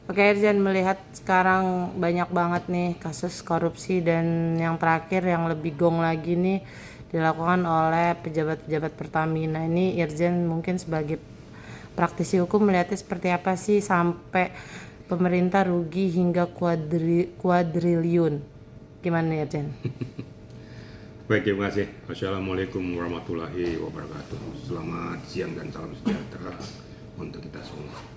Oke, Irjen, melihat sekarang banyak banget nih kasus korupsi dan yang terakhir yang lebih gong lagi nih dilakukan oleh pejabat-pejabat Pertamina. Ini Irjen mungkin sebagai praktisi hukum melihatnya seperti apa sih sampai pemerintah rugi hingga kuadriliun? Gimana nih, Irjen? Baik, terima kasih. Assalamualaikum warahmatullahi wabarakatuh. Selamat siang dan salam sejahtera untuk kita semua.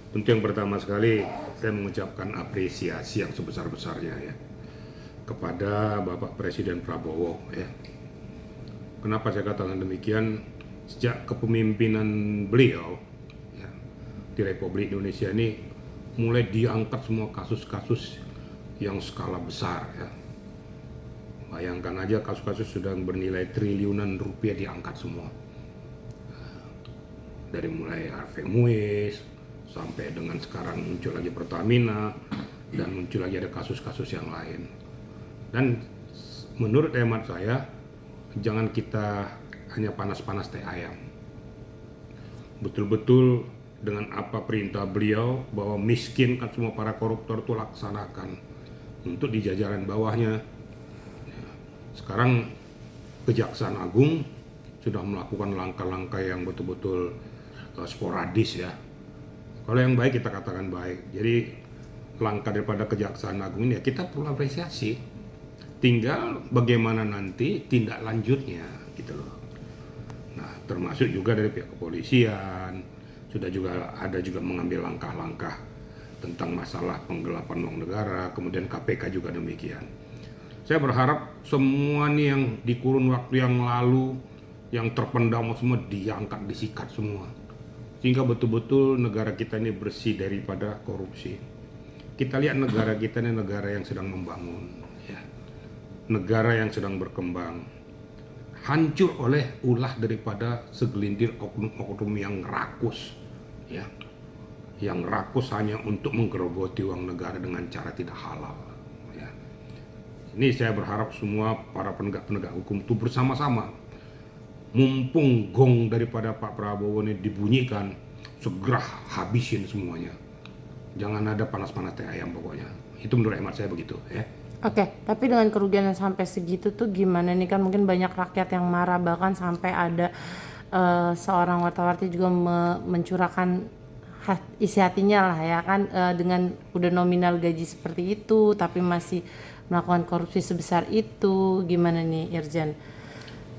Tentu yang pertama sekali saya mengucapkan apresiasi yang sebesar-besarnya ya kepada Bapak Presiden Prabowo ya. Kenapa saya katakan demikian? Sejak kepemimpinan beliau ya, di Republik Indonesia ini mulai diangkat semua kasus-kasus yang skala besar ya. Bayangkan aja kasus-kasus sudah bernilai triliunan rupiah diangkat semua. Dari mulai Harvey Muiz sampai dengan sekarang muncul lagi Pertamina dan muncul lagi ada kasus-kasus yang lain. Dan menurut hemat saya jangan kita hanya panas-panas teh ayam. Betul-betul dengan apa perintah beliau bahwa miskinkan semua para koruptor itu laksanakan untuk di jajaran bawahnya. Sekarang Kejaksaan Agung sudah melakukan langkah-langkah yang betul-betul sporadis ya. Kalau yang baik kita katakan baik. Jadi langkah daripada Kejaksaan Agung ini ya kita perlu apresiasi. Tinggal bagaimana nanti tindak lanjutnya gitu loh. Nah, termasuk juga dari pihak kepolisian sudah juga ada juga mengambil langkah-langkah tentang masalah penggelapan uang negara, kemudian KPK juga demikian. Saya berharap semua nih yang di kurun waktu yang lalu yang terpendam semua diangkat, disikat semua. Sehingga betul-betul negara kita ini bersih daripada korupsi. Kita lihat negara kita ini negara yang sedang membangun, ya. Negara yang sedang berkembang. Hancur oleh ulah daripada segelintir oknum-oknum yang rakus, ya. Yang rakus hanya untuk menggerogoti uang negara dengan cara tidak halal, ya. Ini saya berharap semua para penegak-penegak hukum itu bersama-sama. Mumpung gong daripada Pak Prabowo ini dibunyikan, segera habisin semuanya. Jangan ada panas-panas teh ayam pokoknya. Itu menurut hemat saya begitu ya. Oke, tapi dengan kerugian yang sampai segitu tuh gimana nih, kan mungkin banyak rakyat yang marah, bahkan sampai ada seorang wartawarti juga mencurahkan isi hatinya lah ya kan, dengan udah nominal gaji seperti itu tapi masih melakukan korupsi sebesar itu. Gimana nih, Irjen?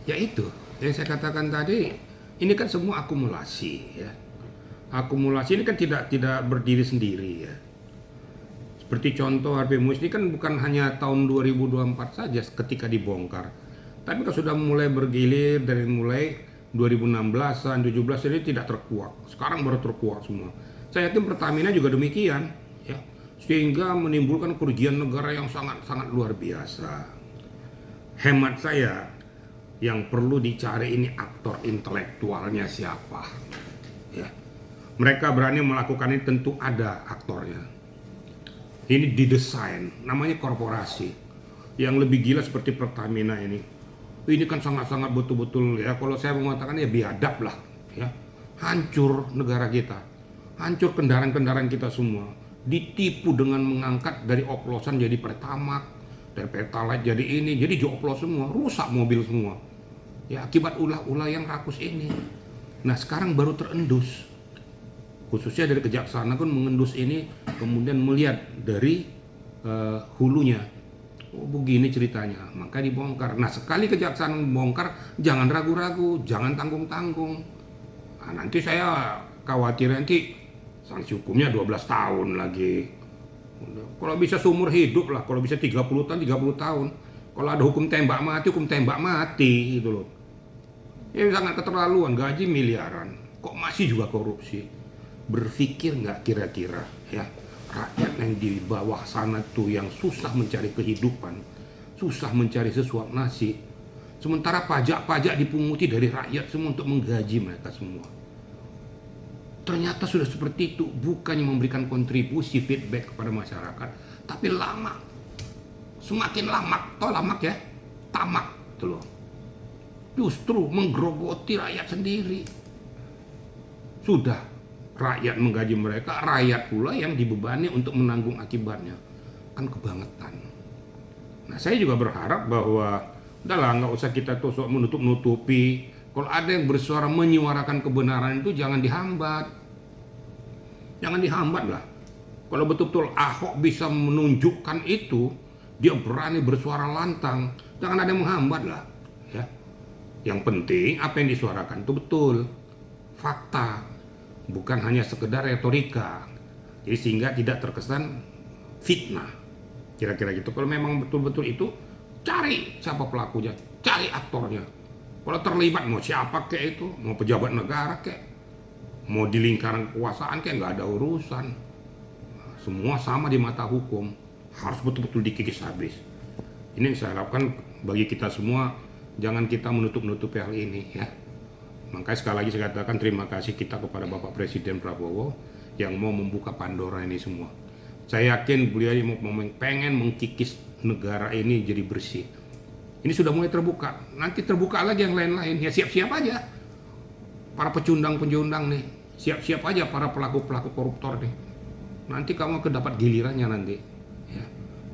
Ya itu yang saya katakan tadi, ini kan semua akumulasi ya. Akumulasi ini kan tidak berdiri sendiri ya. Seperti contoh Harvey Muiz ini kan bukan hanya tahun 2024 saja ketika dibongkar, tapi kan sudah mulai bergilir dari mulai 2016-an, 17 ini tidak terkuak. Sekarang baru terkuak semua. Saya yakin Pertamina juga demikian ya. Sehingga menimbulkan kerugian negara yang sangat-sangat luar biasa. Hemat saya yang perlu dicari ini aktor intelektualnya siapa ya. Mereka berani melakukan ini tentu ada aktornya. Ini didesain, namanya korporasi. Yang lebih gila seperti Pertamina ini kan sangat-sangat betul-betul ya, kalau saya mengatakan ya biadab lah ya. Hancur negara kita, hancur kendaraan-kendaraan kita semua, ditipu dengan mengangkat dari oplosan jadi Pertamax, dari Pertalite jadi ini, jadi dioplos semua, rusak mobil semua ya akibat ulah-ulah yang rakus ini. Nah sekarang baru terendus, khususnya dari Kejaksaan Agung mengendus ini, kemudian melihat dari hulunya. Oh begini ceritanya, maka dibongkar. Nah sekali Kejaksaan membongkar, jangan ragu-ragu, jangan tanggung-tanggung. Nah, nanti saya khawatir nanti sanksi hukumnya 12 tahun lagi. Kalau bisa seumur hidup lah, kalau bisa 30 tahun, 30 tahun. Kalau ada hukum tembak mati gitu loh. Ya sangat keterlaluan, gaji miliaran, kok masih juga korupsi. Berpikir nggak kira-kira ya, rakyat yang di bawah sana tuh yang susah mencari kehidupan, susah mencari sesuap nasi, sementara pajak-pajak dipunguti dari rakyat semua untuk menggaji mereka semua. Ternyata sudah seperti itu, bukannya memberikan kontribusi feedback kepada masyarakat, tapi lama, semakin lama, ya, tamak tuh loh. Justru menggerogoti rakyat sendiri. Sudah rakyat menggaji mereka, rakyat pula yang dibebani untuk menanggung akibatnya. Kan kebangetan. Nah, saya juga berharap bahwa udahlah, nggak usah kita tusuk menutup-nutupi. Kalau ada yang bersuara menyuarakan kebenaran itu jangan dihambat. Jangan dihambat lah. Kalau betul-betul Ahok bisa menunjukkan itu, dia berani bersuara lantang, jangan ada yang menghambat lah. Ya. Yang penting apa yang disuarakan itu betul, fakta, bukan hanya sekedar retorika. Jadi sehingga tidak terkesan fitnah. Kira-kira gitu. Kalau memang betul-betul itu, cari siapa pelakunya, cari aktornya. Kalau terlibat mau siapa kek itu, mau pejabat negara kek, mau di lingkaran kekuasaan kek, nggak ada urusan. Semua sama di mata hukum, harus betul-betul dikikis habis. Ini yang saya harapkan bagi kita semua, jangan kita menutup-nutupi hal ini ya. Makanya sekali lagi saya katakan terima kasih kita kepada Bapak Presiden Prabowo yang mau membuka Pandora ini semua. Saya yakin beliau pengen mengkikis negara ini jadi bersih. Ini sudah mulai terbuka, nanti terbuka lagi yang lain-lain. Ya siap-siap aja para pecundang-pecundang nih, siap-siap aja para pelaku-pelaku koruptor nih. Nanti kamu dapat gilirannya nanti. Ya.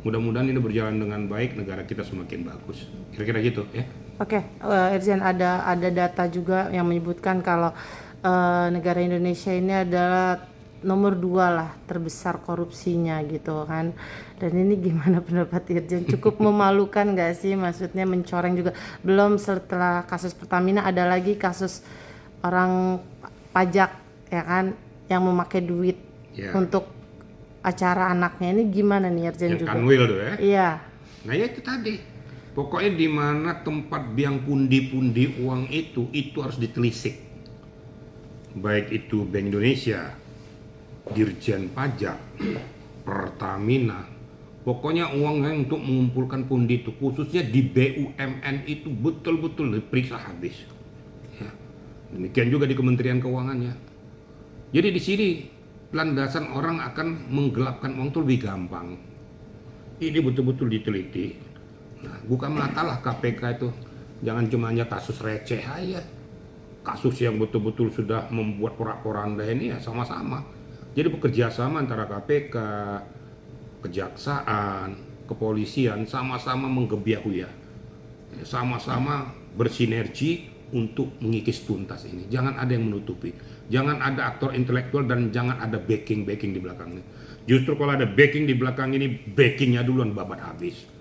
Mudah-mudahan ini berjalan dengan baik, negara kita semakin bagus. Kira-kira gitu ya. Oke, Irjen, ada data juga yang menyebutkan kalau negara Indonesia ini adalah nomor 2 lah terbesar korupsinya gitu kan. Dan ini gimana pendapat Irjen? Cukup memalukan nggak sih? Maksudnya mencoreng juga. Belum setelah kasus Pertamina ada lagi kasus orang pajak ya kan yang memakai duit untuk acara anaknya. Ini gimana nih Irjen yang juga? Kanwil tuh ya. Iya. Nah ya itu tadi. Pokoknya di mana tempat biang pundi-pundi uang itu harus ditelisik. Baik itu Bank Indonesia, Dirjen Pajak, Pertamina. Pokoknya uang yang untuk mengumpulkan pundi itu, khususnya di BUMN itu betul-betul diperiksa habis. Ya. Demikian juga di Kementerian Keuangannya. Jadi di sini landasan orang akan menggelapkan uang itu lebih gampang. Ini betul-betul diteliti. Nah, bukan mengatalah KPK itu jangan cuma hanya kasus receh aja. Kasus yang betul-betul sudah membuat porak-poranda ini ya sama-sama. Jadi bekerja sama antara KPK, kejaksaan, kepolisian sama-sama menggebiak-gebiak. Sama-sama bersinergi untuk mengikis tuntas ini. Jangan ada yang menutupi. Jangan ada aktor intelektual dan jangan ada backing di belakangnya. Justru kalau ada backing di belakang ini, backingnya duluan babat habis.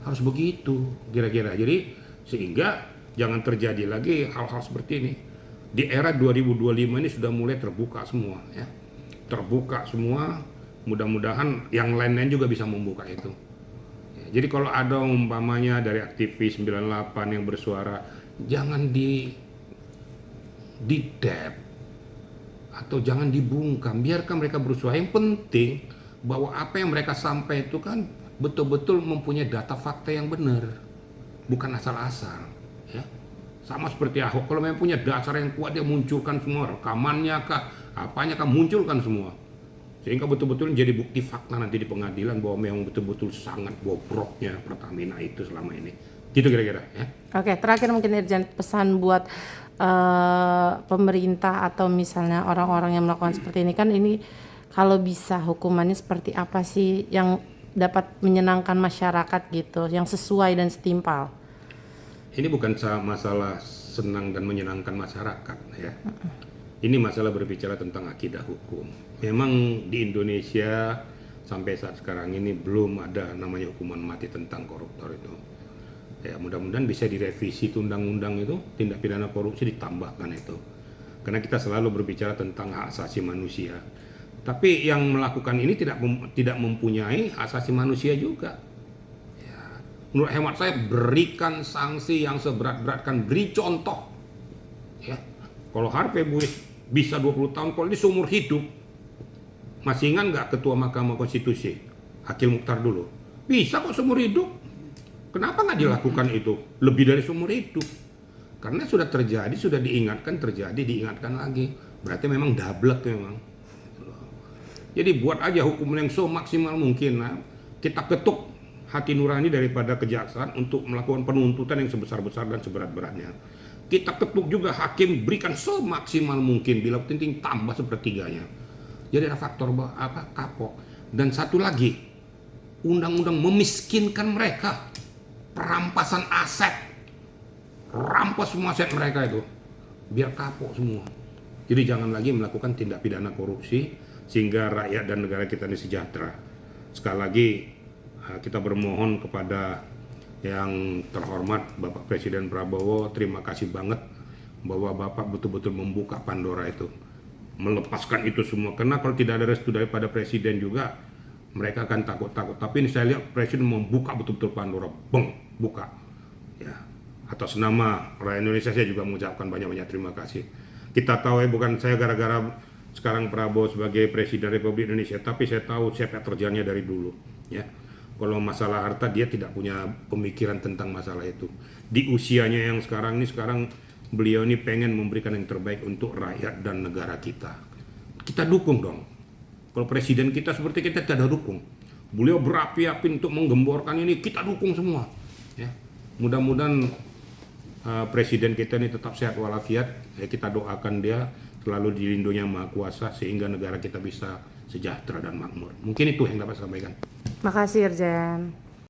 Harus begitu kira-kira. Jadi sehingga jangan terjadi lagi hal-hal seperti ini. Di era 2025 ini sudah mulai terbuka semua ya. Terbuka semua. Mudah-mudahan yang lain-lain juga bisa membuka itu. Ya, jadi kalau ada umpamanya dari aktivis 98 yang bersuara, jangan di dep atau jangan dibungkam, biarkan mereka bersuara. Yang penting bahwa apa yang mereka sampaikan itu kan betul-betul mempunyai data fakta yang benar, bukan asal-asal ya. Sama seperti Ahok, kalau memang punya dasar yang kuat dia munculkan semua rekamannya kah, apanya kah, munculkan semua. Sehingga betul-betul menjadi bukti fakta nanti di pengadilan bahwa memang betul-betul sangat bobroknya Pertamina itu selama ini. Gitu kira-kira ya. Oke, terakhir mungkin Irjen pesan buat pemerintah atau misalnya orang-orang yang melakukan seperti ini, kan ini kalau bisa hukumannya seperti apa sih yang dapat menyenangkan masyarakat gitu, yang sesuai dan setimpal. Ini bukan masalah senang dan menyenangkan masyarakat ya. Ini masalah berbicara tentang akidah hukum. Memang di Indonesia sampai saat sekarang ini belum ada namanya hukuman mati tentang koruptor itu. Ya mudah-mudahan bisa direvisi undang-undang itu, tindak pidana korupsi ditambahkan itu. Karena kita selalu berbicara tentang hak asasi manusia. Tapi yang melakukan ini tidak mempunyai hak asasi manusia juga. Ya, menurut hemat saya berikan sanksi yang seberat-beratkan, beri contoh. Ya, kalau Harvey Muiz bisa 20 tahun, kalau ini seumur hidup. Masih ingat nggak Ketua Mahkamah Konstitusi, Akil Mukhtar dulu? Bisa kok seumur hidup. Kenapa nggak dilakukan itu? Lebih dari seumur hidup. Karena sudah terjadi, sudah diingatkan, diingatkan lagi. Berarti memang dablek memang. Jadi buat aja hukuman yang semaksimal mungkin. Nah, kita ketuk hati nurani daripada kejaksaan untuk melakukan penuntutan yang sebesar-besar dan seberat-beratnya. Kita ketuk juga hakim, berikan semaksimal mungkin, bila penting tambah sepertiganya. Jadi ada faktor kapok. Dan satu lagi, undang-undang memiskinkan mereka, perampasan aset, rampas semua aset mereka itu, biar kapok semua. Jadi jangan lagi melakukan tindak pidana korupsi sehingga rakyat dan negara kita ini sejahtera. Sekali lagi kita bermohon kepada yang terhormat Bapak Presiden Prabowo, terima kasih banget bahwa Bapak betul-betul membuka Pandora itu, melepaskan itu semua. Karena kalau tidak ada restu daripada Presiden juga, mereka akan takut-takut. Tapi ini saya lihat Presiden membuka betul-betul Pandora, buka. Ya, atas nama rakyat Indonesia saya juga mengucapkan banyak-banyak terima kasih. Kita tahu bukan saya gara-gara sekarang Prabowo sebagai Presiden Republik Indonesia, tapi saya tahu sepak terjangnya dari dulu. Ya. Kalau masalah harta dia tidak punya pemikiran tentang masalah itu. Di usianya yang sekarang ini, beliau ini pengen memberikan yang terbaik untuk rakyat dan negara kita. Kita dukung dong. Kalau presiden kita seperti kita tidak dukung. Beliau berapi-api untuk menggemborkan ini, kita dukung semua. Ya. Mudah-mudahan presiden kita ini tetap sehat walafiat. Kita doakan dia selalu dilindungi Yang Maha Kuasa sehingga negara kita bisa sejahtera dan makmur. Mungkin itu yang dapat saya sampaikan. Makasih Irjen.